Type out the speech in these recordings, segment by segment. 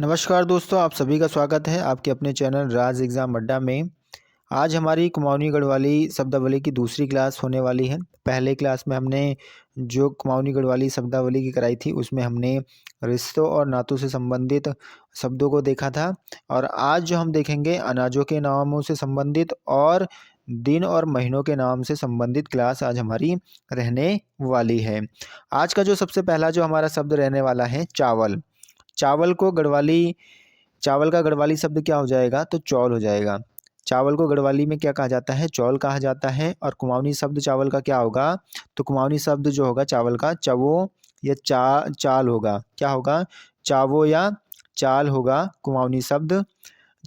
नमस्कार दोस्तों, आप सभी का स्वागत है आपके अपने चैनल राज एग्ज़ाम अड्डा में। आज हमारी कुमाऊनी गढ़वाली शब्दावली की दूसरी क्लास होने वाली है। पहले क्लास में हमने जो कुमाऊनी गढ़वाली शब्दावली की कराई थी उसमें हमने रिश्तों और नातों से संबंधित शब्दों को देखा था और आज जो हम देखेंगे अनाजों के नामों से संबंधित और दिन और महीनों के नाम से संबंधित क्लास आज हमारी रहने वाली है। आज का जो सबसे पहला जो हमारा शब्द रहने वाला है चावल। चावल का गढ़वाली शब्द क्या हो जाएगा तो चौल हो जाएगा। चावल को गढ़वाली में क्या कहा जाता है, चौल कहा जाता है। और कुमाऊनी शब्द चावल का क्या होगा तो कुमाऊनी शब्द जो होगा चावल का चवो या चाल होगा। क्या होगा, चावो या चाल होगा कुमाऊनी शब्द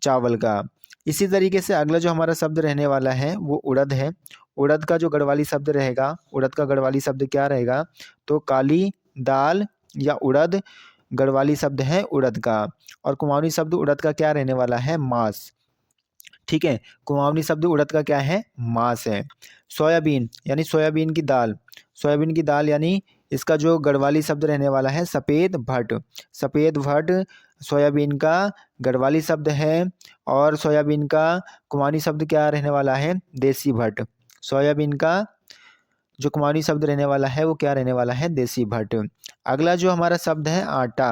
चावल का। इसी तरीके से अगला जो हमारा शब्द रहने वाला है वो उड़द है। उड़द का जो गढ़वाली शब्द रहेगा, उड़द का गढ़वाली शब्द क्या रहेगा तो काली दाल या उड़द गढ़वाली शब्द है उड़द का। और कुमाऊनी शब्द उड़द का क्या रहने वाला है, मांस। ठीक है, कुमाऊनी शब्द उड़द का क्या है, मांस है। सोयाबीन यानी सोयाबीन की दाल, सोयाबीन की दाल यानी इसका जो गढ़वाली शब्द रहने वाला है सफ़ेद भट। सफ़ेद भट सोयाबीन का गढ़वाली शब्द है। और सोयाबीन का कुमाऊनी शब्द क्या रहने वाला है, देसी भट। सोयाबीन का जो कुमाऊनी शब्द रहने वाला है वो क्या रहने वाला है, देसी भट। अगला जो हमारा शब्द है आटा।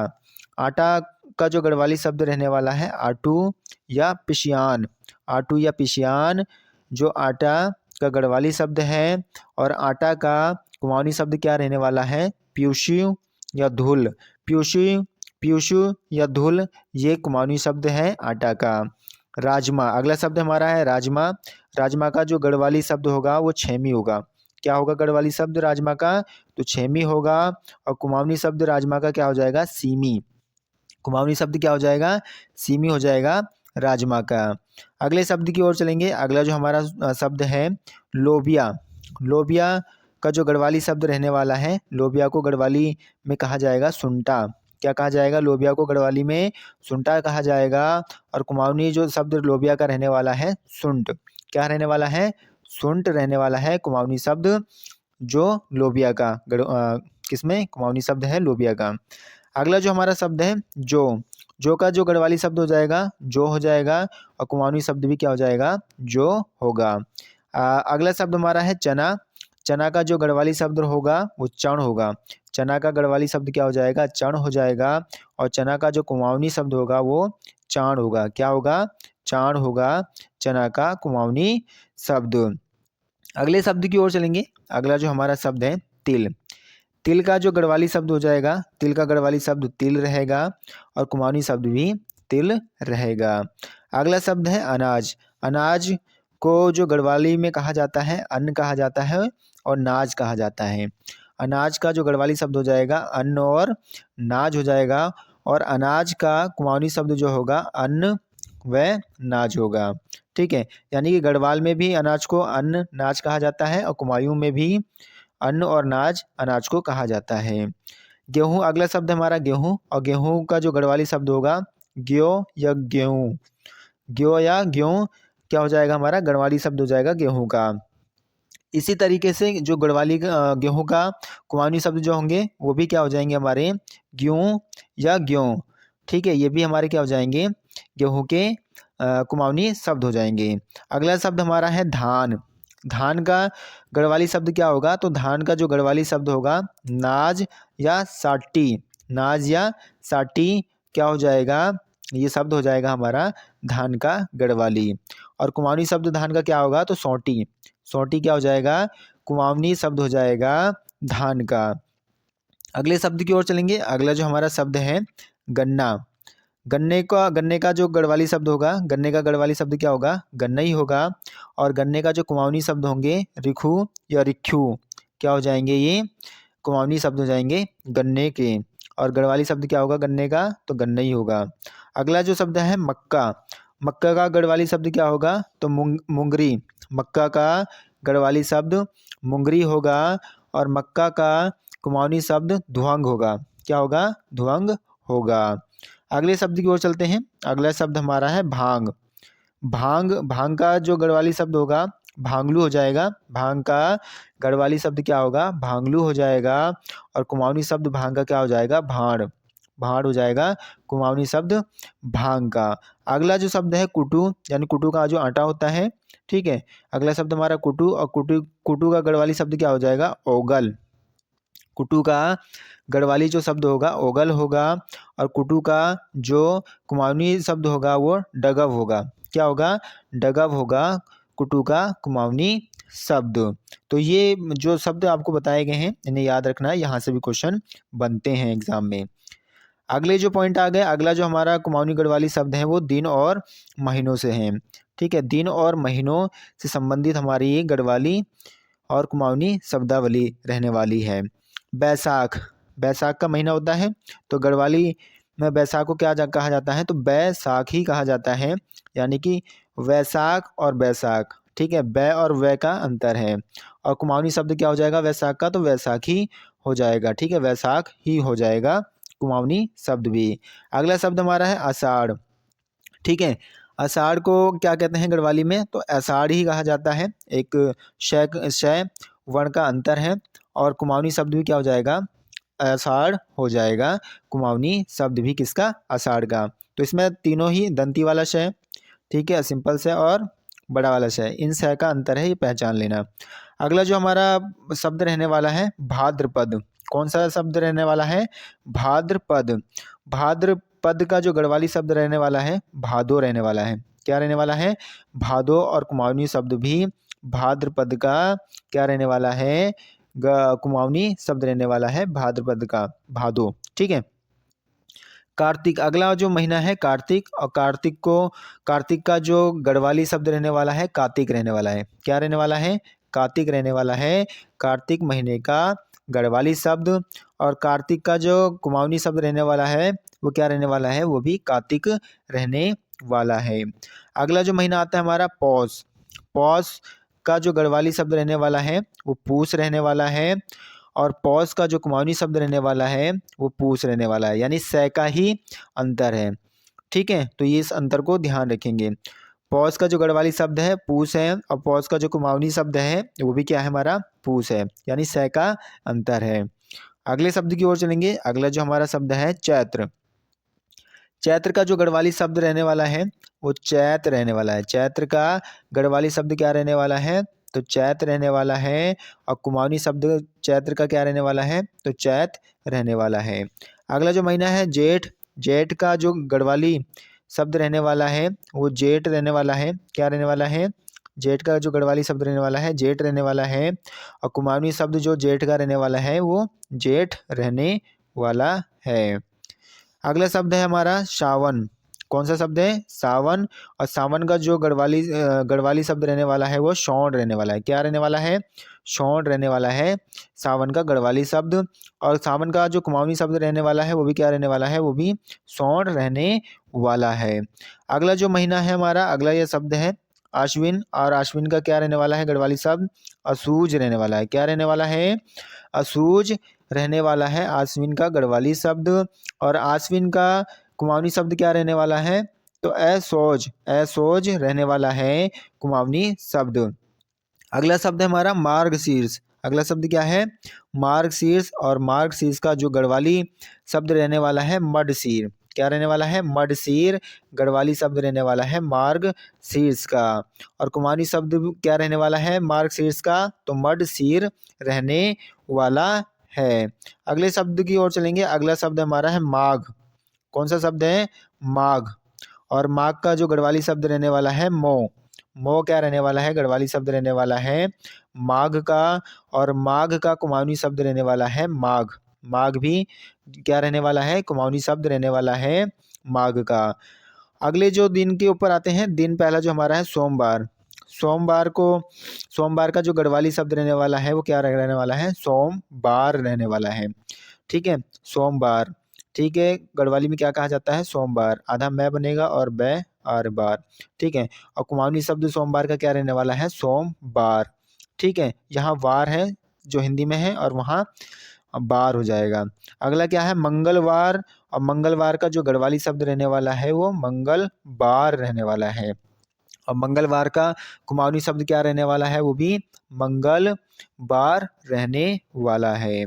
आटा का जो गढ़वाली शब्द रहने वाला है आटू या पिशियान। आटू या पिशियान जो आटा का गढ़वाली शब्द है। और आटा का कुमाऊनी शब्द क्या रहने वाला है, प्यूशु या धुल। प्यूशु प्यूशु या धुल ये कुमाऊनी शब्द है आटा का। राजमा, अगला शब्द हमारा है राजमा। राजमा का जो गढ़वाली शब्द होगा वो छेमी होगा। क्या होगा गढ़वाली शब्द राजमा का तो छेमी होगा। और कुमाऊनी शब्द राजमा का क्या हो जाएगा, सीमी। कुमाऊनी शब्द क्या हो जाएगा, सीमी हो जाएगा राजमा का। अगले शब्द की ओर चलेंगे। अगला जो हमारा शब्द है लोबिया। लोबिया का जो गढ़वाली शब्द रहने वाला है, लोबिया को गढ़वाली में कहा जाएगा सुंटा। क्या कहा जाएगा, लोबिया को गढ़वाली में सुंटा कहा जाएगा। और कुमाऊनी जो शब्द लोबिया का रहने वाला है सुंट। क्या रहने वाला है, सुंट रहने वाला है कुमाऊनी शब्द जो लोबिया का किसमें कुमाऊनी शब्द है लोबिया का। अगला जो हमारा शब्द है जो का जो गढ़वाली शब्द हो जाएगा जो हो जाएगा। और कुमाऊनी शब्द भी क्या हो जाएगा, जो होगा। अगला शब्द हमारा है चना। चना का जो गढ़वाली शब्द होगा वो चण होगा। चना का गढ़वाली शब्द क्या हो जाएगा, चण हो जाएगा। और चना का जो कुमाऊनी शब्द होगा वो चाण होगा। क्या होगा, चाण होगा चना का कुमाऊनी शब्द। अगले शब्द की ओर चलेंगे। अगला जो हमारा शब्द है तिल। तिल का जो गढ़वाली शब्द हो जाएगा, तिल का गढ़वाली शब्द तिल रहेगा। और कुमाऊनी शब्द भी तिल रहेगा। अगला शब्द है अनाज। अनाज को जो गढ़वाली में कहा जाता है अन्न कहा जाता है और नाज कहा जाता है। अनाज का जो गढ़वाली शब्द हो जाएगा अन्न और नाज हो जाएगा। और अनाज का कुमाऊनी शब्द जो होगा अन्न व नाज होगा। ठीक है, यानी कि गढ़वाल में भी अनाज को अन्न नाज कहा जाता है और कुमायूं में भी अन्न और नाज अनाज को कहा जाता है। गेहूं, अगला शब्द हमारा गेहूं। और गेहूं का जो गढ़वाली शब्द होगा ग्यो या गेहूं। ग्यो या गेहूं क्या हो जाएगा, हमारा गढ़वाली शब्द हो जाएगा गेहूं का। इसी तरीके से जो गढ़वाली गेहूं का कुमाऊनी शब्द जो होंगे वो भी क्या हो जाएंगे हमारे गेहूं या गेहूं। ठीक है, ये भी हमारे क्या हो जाएंगे, गेहूं के कुमाऊनी शब्द हो जाएंगे। अगला शब्द हमारा है धान। धान का गढ़वाली शब्द क्या होगा तो धान का जो गढ़वाली शब्द होगा नाज या साटी। नाज या साटी क्या हो जाएगा, ये शब्द हो जाएगा हमारा धान का गढ़वाली। और कुमाऊनी शब्द धान का क्या होगा तो सौटी। सौटी क्या हो जाएगा, कुमाऊनी शब्द हो जाएगा धान का। अगले शब्द की ओर चलेंगे। अगला जो हमारा शब्द है गन्ना। गन्ने का जो गढ़वाली शब्द होगा, गन्ने का गढ़वाली शब्द क्या होगा, गन्ना ही होगा। और गन्ने का जो कुमाऊनी शब्द होंगे रिखू या रिख्यू क्या हो जाएंगे, ये कुमाऊनी शब्द हो जाएंगे गन्ने के। और गढ़वाली शब्द क्या होगा गन्ने का तो गन्ना ही होगा। अगला जो शब्द है मक्का। मक्का का गढ़वाली शब्द क्या होगा तो मुंगरी। मक्का का गढ़वाली शब्द मुंगरी होगा। और मक्का का कुमाऊनी शब्द धुआंग होगा। क्या होगा, धुआंग होगा। अगले शब्द की ओर चलते हैं। अगला शब्द हमारा है भांग। भांग, भांग का जो गढ़वाली शब्द होगा भांगलू हो जाएगा। भांग का गढ़वाली शब्द क्या होगा, भांगलू हो जाएगा। और कुमाऊनी शब्द भांग का क्या हो जाएगा, भाण। भाड़ हो जाएगा कुमाऊनी शब्द भांग का। अगला जो शब्द है कुटू, यानी कुटू का जो आटा होता है, ठीक है। अगला शब्द हमारा कुटू, और कुटू कुटू का गढ़वाली शब्द क्या हो जाएगा, ओगल। कुटू का गढ़वाली जो शब्द होगा ओगल होगा, और कुटू का जो कुमाऊनी शब्द होगा वो डगव होगा। क्या होगा, डगव होगा कुटू का कुमाऊनी शब्द। तो ये जो शब्द आपको बताए गए हैं इन्हें याद रखना है, यहाँ से भी क्वेश्चन बनते हैं एग्जाम में। अगले जो पॉइंट आ गए, अगला जो हमारा कुमाऊनी गढ़वाली शब्द है वो दिन और महीनों से हैं, ठीक है। दिन और महीनों से संबंधित हमारी ये गढ़वाली और कुमाऊनी शब्दावली रहने वाली है। बैसाख, बैसाख का महीना होता है, तो गढ़वाली में बैसाख को क्या कहा जाता है, तो बैसाखी कहा जाता है, यानी कि वैसाख और बैसाख, ठीक है। बै और वै का अंतर है, और कुमाऊनी शब्द क्या हो जाएगा वैसाख का, तो वैसाखी हो जाएगा, ठीक है। वैसाख ही हो जाएगा कुमाऊनी शब्द भी। अगला शब्द हमारा है आषाढ़, ठीक है। आषाढ़ को क्या कहते हैं गढ़वाली में, तो आषाढ़ ही कहा जाता है। एक शय वर्ण का अंतर है, और कुमाऊनी शब्द भी क्या हो जाएगा, आषाढ़ हो जाएगा कुमाऊनी शब्द भी किसका, आषाढ़ का। तो इसमें तीनों ही दंती वाला शय, ठीक है, सिंपल से और बड़ा वाला शय, इन शय का अंतर है, ये पहचान लेना। अगला जो हमारा शब्द रहने वाला है भाद्रपद, कौन सा शब्द रहने वाला है, भाद्रपद। भाद्रपद का जो गढ़वाली शब्द रहने वाला है भादो रहने वाला है। क्या रहने वाला है, भादो, और कुमाऊनी शब्द भी भाद्रपद का क्या रहने वाला है, कुमाऊनी शब्द रहने वाला है भाद्रपद का, भादो, ठीक है। कार्तिक, अगला जो महीना है कार्तिक, और कार्तिक का जो गढ़वाली शब्द रहने वाला है कार्तिक रहने वाला है। क्या रहने वाला है, कार्तिक रहने वाला है कार्तिक महीने का गढ़वाली शब्द, और कार्तिक का जो कुमाऊनी शब्द रहने वाला है वो क्या रहने वाला है, वो भी कार्तिक रहने वाला है। अगला जो महीना आता है हमारा पौष, पौष का जो गढ़वाली शब्द रहने वाला है वो पूस रहने वाला है, और पौष का जो कुमाऊनी शब्द रहने वाला है वो पूस रहने वाला है, यानी सै का ही अंतर है, ठीक है। तो ये इस अंतर को ध्यान रखेंगे। पौष का जो गढ़वाली शब्द है पूस है, और पौष का जो कुमाऊनी शब्द है वो भी क्या है हमारा, पूस है, यानी सै का अंतर है। अगले शब्द की ओर चलेंगे। अगला जो हमारा शब्द है चैत्र, चैत्र का जो गढ़वाली शब्द रहने वाला है वो चैत रहने वाला है। चैत्र का गढ़वाली शब्द क्या रहने वाला है, तो चैत रहने वाला है, और कुमाऊनी शब्द चैत्र का क्या रहने वाला है, तो चैत रहने वाला है। अगला जो महीना है जेठ, जेठ का जो गढ़वाली शब्द रहने वाला है वो जेठ रहने वाला है। क्या रहने वाला है, जेठ का जो गढ़वाली शब्द रहने वाला है जेठ रहने वाला है, और कुमाऊनी शब्द जो जेठ का रहने वाला है वो जेठ रहने वाला है। अगला शब्द है हमारा सावन, कौन सा शब्द है, सावन, और सावन का जो गढ़वाली शब्द रहने वाला है वो शौण रहने वाला है। क्या रहने वाला है, शौण रहने वाला है सावन का गढ़वाली शब्द, और सावन का जो कुमाऊनी शब्द रहने वाला है वो भी क्या रहने वाला है, वो भी शौण रहने वाला है। अगला जो महीना है हमारा, अगला ये शब्द है आश्विन, और आश्विन का क्या रहने वाला है गढ़वाली शब्द, असूज रहने वाला है। क्या रहने वाला है, असूज रहने वाला है आश्विन का गढ़वाली शब्द, और आश्विन का कुमाऊनी शब्द क्या रहने वाला है, तो असोज, असोज रहने वाला है कुमाऊनी शब्द। अगला शब्द है हमारा मार्गशीर्ष, अगला शब्द क्या है, मार्गशीर्ष, और मार्गशीर्ष का जो गढ़वाली शब्द रहने वाला है मडसीर। क्या रहने वाला है, मडसीर गढ़वाली शब्द रहने वाला है मार्गशीर्ष का, और कुमाऊनी शब्द क्या रहने वाला है मार्गशीर्ष का, तो मडसीर रहने वाला है। अगले शब्द की ओर चलेंगे। अगला शब्द हमारा है माघ, कौन सा शब्द है, माघ, और माघ का जो गढ़वाली शब्द रहने वाला है मो, मो क्या रहने वाला है, गढ़वाली शब्द रहने वाला है माघ का, और माघ का कुमाऊनी शब्द रहने वाला है माघ, माघ भी क्या रहने वाला है, कुमाऊनी शब्द रहने वाला है माघ का। अगले जो दिन के ऊपर आते हैं, दिन पहला जो हमारा है सोमवार, सोमवार का जो गढ़वाली शब्द रहने वाला है वो क्या रहने वाला है, सोमवार रहने वाला है, ठीक है, सोमवार, ठीक है। गढ़वाली में क्या कहा जाता है, सोमवार, आधा मैं बनेगा और बै और बार, ठीक है। और कुमाऊनी शब्द सोमवार का क्या रहने वाला है, सोमवार, ठीक है। यहाँ वार है जो हिंदी में है, और वहाँ बार हो जाएगा। अगला क्या है मंगलवार, और मंगलवार का जो गढ़वाली शब्द रहने वाला है वो मंगलवार रहने वाला है, और मंगलवार का कुमाऊनी शब्द क्या रहने वाला है, वो भी मंगलवार रहने वाला है।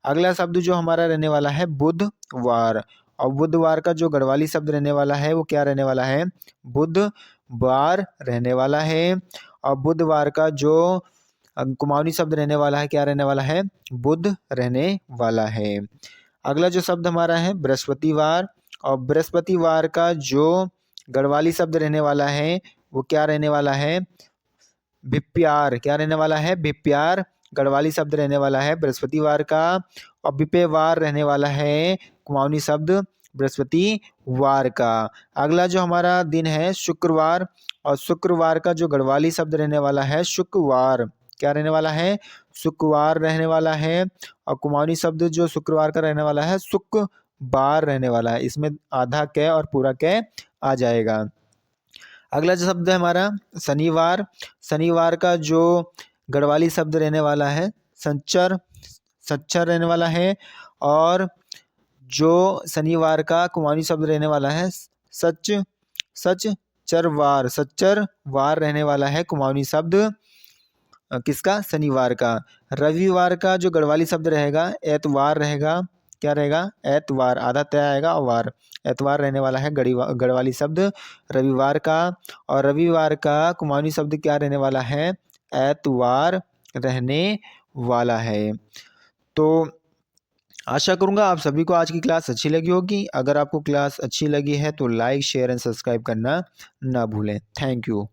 अगला शब्द जो हमारा रहने वाला है बुधवार, और बुधवार का जो गढ़वाली शब्द रहने वाला है वो क्या रहने वाला है, बुधवार रहने वाला है। और बुधवार का जो कुमाऊनी शब्द रहने वाला है क्या रहने वाला है, बुध रहने वाला है। अगला जो शब्द हमारा है बृहस्पतिवार, और बृहस्पतिवार का जो गढ़वाली शब्द रहने वाला है वो क्या रहने वाला है, भिप्यार। क्या रहने वाला है, भिप्यार गढ़वाली शब्द रहने वाला है बृहस्पतिवार का। और बिपेवार रहने वाला है कुमाऊनी शब्द बृहस्पतिवार का। अगला जो हमारा दिन है शुक्रवार, और शुक्रवार का जो गढ़वाली शब्द रहने वाला है शुक्रवार। क्या रहने वाला है, शुक्रवार रहने वाला है। और कुमाऊनी शब्द जो शुक्रवार का रहने वाला है शुक्रवार रहने वाला है। इसमें आधा क और पूरा क आ जाएगा। अगला जो शब्द है हमारा शनिवार, शनिवार का जो गढ़वाली शब्द रहने वाला है संचर, सच्चर रहने वाला है। और जो शनिवार का कुमाऊनी शब्द रहने वाला है सच, सच चरवार, सच्चर वार रहने वाला है कुमाऊनी शब्द किसका, शनिवार का। रविवार का जो गढ़वाली शब्द रहेगा एतवार रहेगा। क्या रहेगा, एतवार, आधा तय आएगा और वार, एतवार रहने वाला है गढ़वाली शब्द रविवार का। और रविवार का कुमाऊनी शब्द क्या रहने वाला है, एतवार रहने वाला है। तो आशा करूंगा आप सभी को आज की क्लास अच्छी लगी होगी। अगर आपको क्लास अच्छी लगी है तो लाइक शेयर एंड सब्सक्राइब करना ना भूलें। Thank you.